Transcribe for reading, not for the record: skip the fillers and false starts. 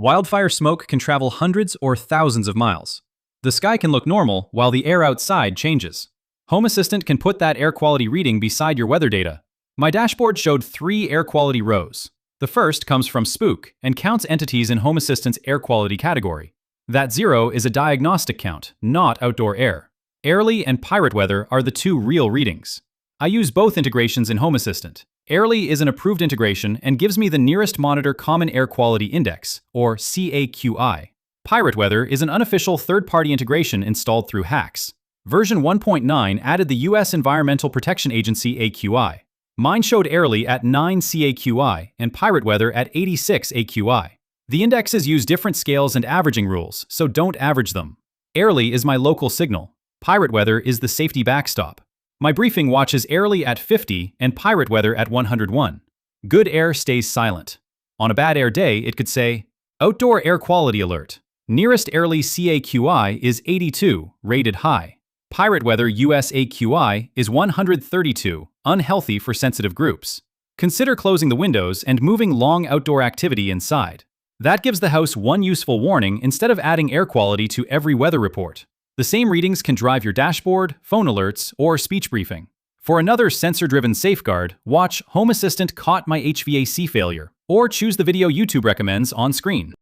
Wildfire smoke can travel hundreds or thousands of miles. The sky can look normal while the air outside changes. Home Assistant can put that air quality reading beside your weather data. My dashboard showed 3 air quality rows. The first comes from Spook and counts entities in Home Assistant's air quality category. That 0 is a diagnostic count, not outdoor air. Airly and Pirate Weather are the 2 real readings. I use both integrations in Home Assistant. Airly is an approved integration and gives me the nearest monitor Common Air Quality Index, or CAQI. Pirate Weather is an unofficial third-party integration installed through HACS. Version 1.9 added the US Environmental Protection Agency AQI. Mine showed Airly at 9 CAQI and Pirate Weather at 86 AQI. The indexes use different scales and averaging rules, so don't average them. Airly is my local signal. Pirate Weather is the safety backstop. My briefing watches Airly at 50 and Pirate Weather at 101. Good air stays silent. On a bad air day, it could say, Outdoor Air Quality Alert. Nearest Airly CAQI is 82, rated high. Pirate Weather US AQI is 132, unhealthy for sensitive groups. Consider closing the windows and moving long outdoor activity inside. That gives the house one useful warning instead of adding air quality to every weather report. The same readings can drive your dashboard, phone alerts, or speech briefing. For another sensor-driven safeguard, watch Home Assistant Caught My HVAC Failure, or choose the video YouTube recommends on screen.